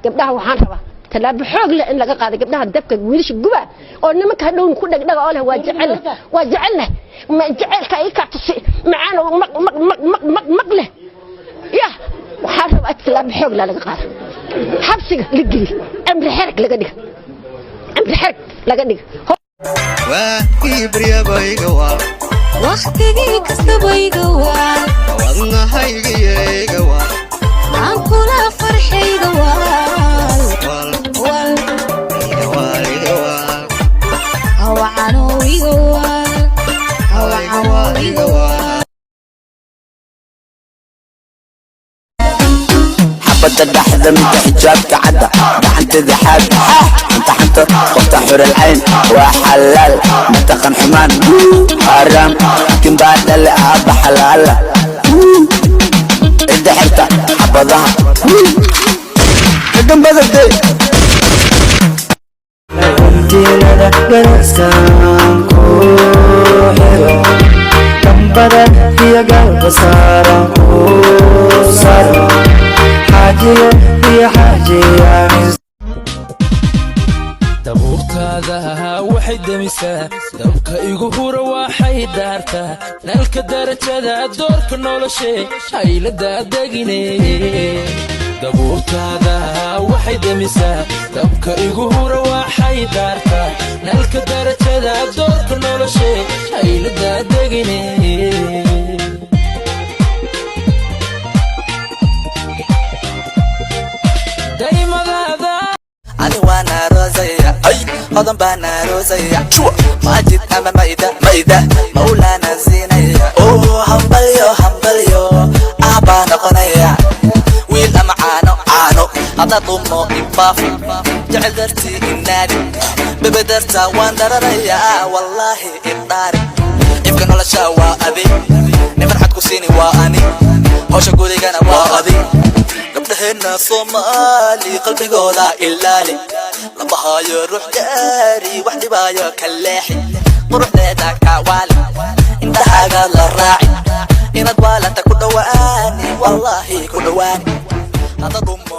gabdhaha waxaan rabaa talaabo xoog leh in laga qaado gabdhaha dabka wiilasha guba oo nimanka hadhow ku dhagdhaga oo leh waa jecelna ma jecelka ay ka tusi macaan oo maq leh ya waxaan rabaa talaabo xoog leh laga qaado xabsiga la geli amri xerk laga dhigo amri xerk laga dhigo waa kibriya bayga waa waqtigii kasta bayga waa wadnahayga yeega waa aan kula farxayga waa حبة دحدة من حجابك عدة دحنت ذحاب انت حنت قفت حور العين وحلال متقن حمان حرام كن بعد الاب حلال الدحرتة حبضها كم بدل Dilada garaskan ku hero Kambaran hiya galba saran ku saro Hajiyo hiya hajiya dabuurtaada waxay damisaa dabka igu hura waxay daartaa nalka darajada doorka noloshe haylada dagine dabuurtaada waxay damisaa dabka igu hura waxay daartaa nalka darajada doorka noloshe haylada dagine أنا وانا روزية أي هذا بانا روزية شو ماجد أما مايدة مولانا زينية أوه همبليو أبانا قنية ويل عانو هذا ضمو إبافي جعل درتي النادي ببدرتا وان درريا والله إبطاري يمكن ولا شاوى أبي نفرحت كسيني واني هوش قولي كان وأذي هنا صومالي قلبي قولا إلالي لما هاي روح جاري وحدي بايا كلاحي نروح ناداك عوالي انت حاجة للراعي إن أدوالة كل واني والله كل واني هذا ضم